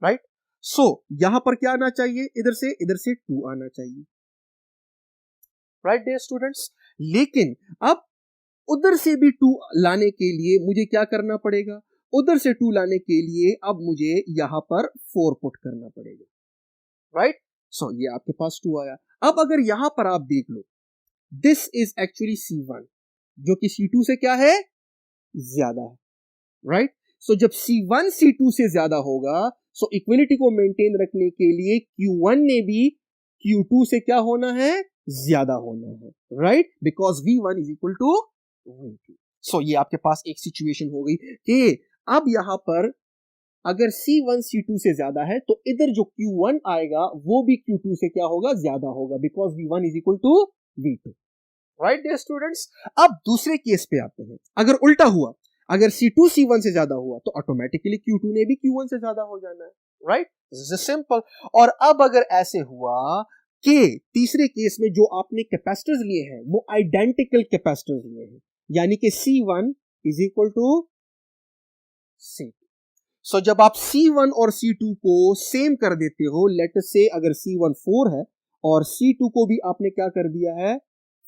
राइट. सो यहां पर क्या आना चाहिए, इधर से 2 आना चाहिए, राइट डियर स्टूडेंट्स. लेकिन अब उधर से भी 2 लाने के लिए मुझे क्या करना पड़ेगा, उधर से 2 लाने के लिए अब मुझे यहां पर 4 पुट करना पड़ेगा, राइट. सो ये आपके पास 2 आया. अब अगर यहां पर आप देख लो, दिस इज एक्चुअली C1 जो कि C2 से क्या है, ज्यादा है, राइट. सो जब C1 C2 से ज्यादा होगा, सो इक्वलिटी को मेंटेन रखने के लिए Q1 ने भी Q2 से क्या होना है, ज्यादा होना है, right, because V1 is equal to V2. So ये आपके पास एक सिचुएशन हो गई कि अब यहां पर अगर C1 C2 से ज्यादा है तो इधर जो Q1 आएगा वो भी Q2 से क्या होगा, ज्यादा होगा, because V1 is equal to V2, right dear students. अब दूसरे केस पे आते हैं. अगर उल्टा हुआ, अगर C2 C1 से ज्यादा हुआ तो ऑटोमेटिकली Q2 ने भी Q1 से ज्यादा हो जाना है, राइट. This is simple. और अब अगर ऐसे हुआ कि तीसरे केस में जो आपने कैपेसिटर्स लिए हैं वो आइडेंटिकल कैपेसिटर्स लिए हैं, यानी कि C1 is equal to C2. सो जब आप C1 और C2 को सेम कर देते हो, लेट अस से अगर C1 4 है और C2 को भी आपने क्या कर दिया है,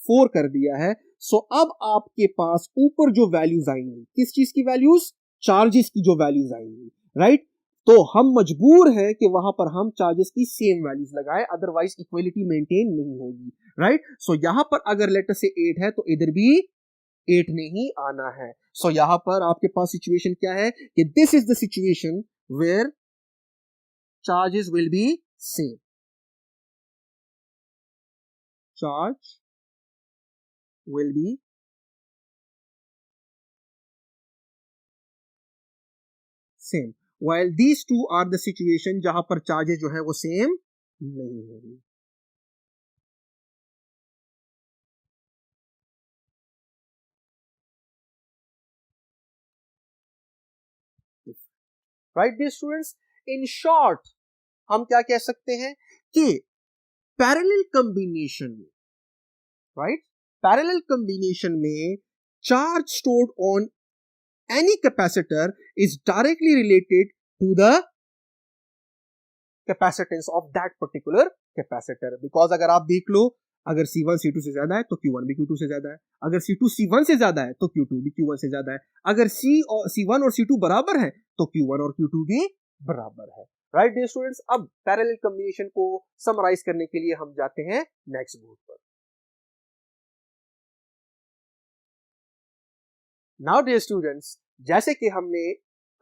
4 कर दिया है, सो अब आपके पास ऊपर जो वैल्यूज आएंगी, किस चीज की वैल्यूज, चार्जेस की जो वैल्यूज आएंगी, राइट. तो हम मजबूर हैं कि वहां पर हम चार्जेस की सेम वैल्यूज लगाएं, अदरवाइज इक्वलिटी मेंटेन नहीं होगी, राइट. सो यहां पर अगर लेट अस से 8 है तो इधर भी 8 नहीं आना है. सो यहां पर आपके पास सिचुएशन क्या है कि this is the situation where charges will be same, charge will be same, while these two are the situation जहां पर charges जो है वो same नहीं होगी. Right, dear students? In short, हम क्या कह सकते हैं कि पैरेलल कॉम्बिनेशन में, राइट, पैरेलल कॉम्बिनेशन में charge stored on any capacitor is directly related to the capacitance of that particular capacitor. Because अगर आप देख लो, अगर C1 C2 से ज्यादा है तो Q1 भी Q2 से ज्यादा है, अगर C2 C1 से ज्यादा है तो Q2 भी Q1 से ज्यादा है, अगर C1 और C2 बराबर है तो Q1 और Q2 भी बराबर है. राइट डियर स्टूडेंट्स, अब पैरेलल कॉम्बिनेशन को समराइज करने के लिए हम जाते हैं नेक्स्ट बोर्ड पर. नाउ डियर स्टूडेंट्स, जैसे कि हमने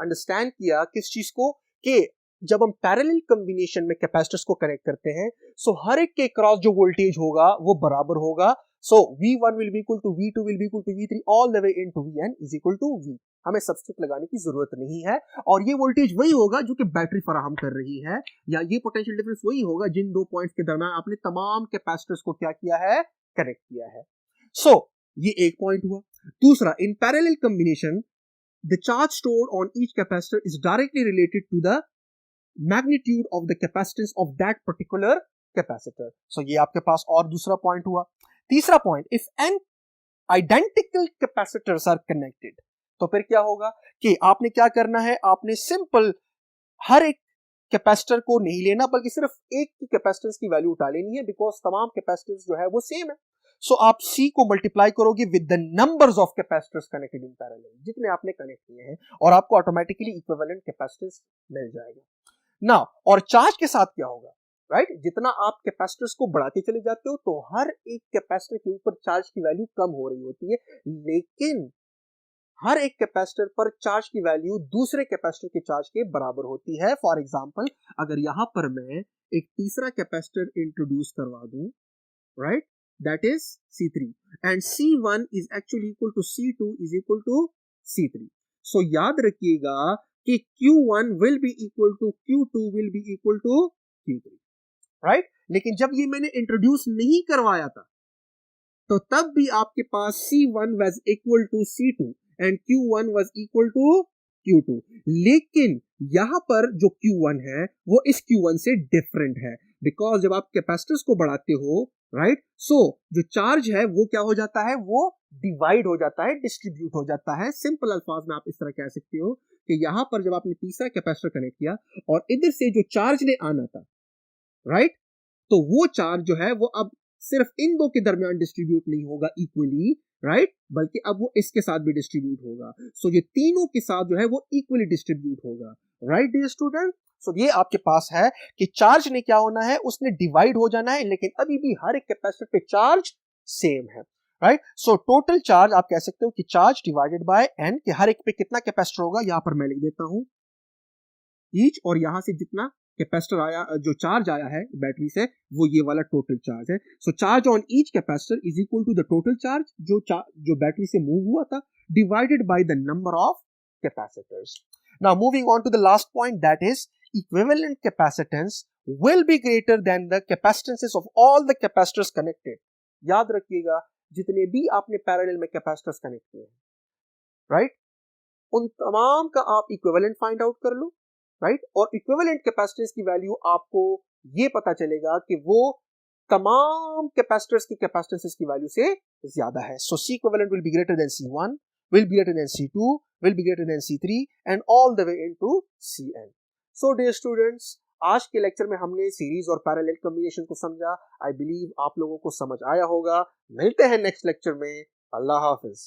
अंडरस्टैंड किया किस चीज को, कि जब हम पैरेलल कॉम्बिनेशन में कैपेसिटर्स को कनेक्ट करते हैं, सो हर एक के क्रॉस जो वोल्टेज होगा वो बराबर होगा. सो V1 will be equal to V2 will be equal to V3 all the way into Vn is equal to V. हमें सब्स्टिट्यूट लगाने की जरूरत नहीं है, और ये वोल्टेज वही होगा जो कि बैटरी फराहम कर रही है, या ये पोटेंशियल डिफरेंस वही होगा जिन दो पॉइंट्स के दरमियान आपने तमाम कैपेसिटर्स को क्या किया है, कनेक्ट किया है. सो ये एक पॉइंट हुआ. दूसरा, in parallel combination the charge stored on each capacitor is directly related to the magnitude of the capacitance of that particular capacitor. So ये आपके पास और दूसरा पॉइंट हुआ. तीसरा point, if n identical capacitors are connected, तो फिर क्या होगा कि आपने क्या करना है, आपने सिंपल हर एक कैपेसिटर को नहीं लेना, बल्कि सिर्फ एक की कैपेसिटेंस की वैल्यू उठा लेनी है, बिकॉज तमाम कैपेसिटर्स जो है वो सेम है. सो आप C को मल्टीप्लाई करोगे with the numbers of capacitors connected in parallel, जितने आपने कनेक्ट किए हैं, और आपको ऑटोमेटिकली इक्विवेलेंट कैपेसिटेंस मिल जाएगा. नाउ, और चार्ज के साथ क्या होगा, राइट, जितना आप कैपेसिटर्स को बढ़ाते चले जाते हो तो हर एक कैपेसिटर के ऊपर चार्ज की वैल्यू कम हो रही होती है, लेकिन हर एक कैपेसिटर पर चार्ज की वैल्यू दूसरे कैपेसिटर के चार्ज के बराबर होती है. फॉर एग्जांपल, अगर यहां पर मैं एक तीसरा कैपेसिटर इंट्रोड्यूस करवा दूं, right, that is C3, and C1 is actually equal to C2 is equal to C3. So याद रखिएगा कि Q1 will be equal to Q2 will be equal to Q3, right? लेकिन जब ये मैंने इंट्रोड्यूस नहीं करवाया था, तो तब भी आपके पास C1 was equal to C2 and Q1 was equal to Q2. लेकिन यहां पर जो Q1 है वो इस Q1 से डिफरेंट है, बिकॉज जब आप कैपेसिटर्स को बढ़ाते हो, राइट, सो जो चार्ज है वो क्या हो जाता है, वो डिवाइड हो जाता है, डिस्ट्रीब्यूट हो जाता है. सिंपल अल्फाज में आप इस तरह कह सकते हो कि यहां पर जब आपने तीसरा कैपेसिटर कनेक्ट किया और इधर से जो चार्ज ने आना था, राइट, तो वो चार्ज जो है वो अब सिर्फ इन दो के दरमियान डिस्ट्रीब्यूट नहीं होगा इक्वली, राइट, बल्कि अब वो इसके साथ भी डिस्ट्रीब्यूट होगा. सो ये तीनों के साथ जो है वो इक्वली डिस्ट्रीब्यूट होगा. राइट डियर स्टूडेंट, सो ये आपके पास है कि चार्ज ने क्या होना है, उसने डिवाइड हो जाना है, लेकिन अभी भी हर एक कैपेसिटर पे चार्ज सेम है. राइट, सो टोटल चार्ज आप कह सकते हो कि चार्ज डिवाइडेड बाय n, कि हर एक पे कितना कैपेसिटर होगा, यहां पर मैं लिख देता हूं ईच, और यहां से जितना कैपेसिटर आया, जो चार्ज आया है बैटरी से, वो ये वाला टोटल चार्ज है. So charge on each capacitor is equal to the total charge जो बैटरी से मूव हुआ था, divided by the number of capacitors. Now moving on to the last point, that is equivalent capacitance will be greater than the capacitances of all the capacitors connected. याद रखिएगा, जितने भी आपने पैरेलल में कैपेसिटर्स कनेक्ट किए हैं, राइट, उन तमाम का आप इक्विवेलेंट फाइंड आउट कर लो, राइट, और इक्विवेलेंट कैपेसिटेंस की वैल्यू आपको ये पता चलेगा कि वो तमाम कैपेसिटर्स की कैपेसिटेंसेस की वैल्यू से ज्यादा है. सो C equivalent will be greater than C1, will be greater than C2, will be greater than C3 and all the way into Cn. So dear students, आज के लेक्चर में हमने सीरीज और पैरेलल कॉम्बिनेशन को समझा. आई बिलीव आप लोगों को समझ आया होगा. मिलते हैं नेक्स्ट लेक्चर में. अल्लाह हाफिज.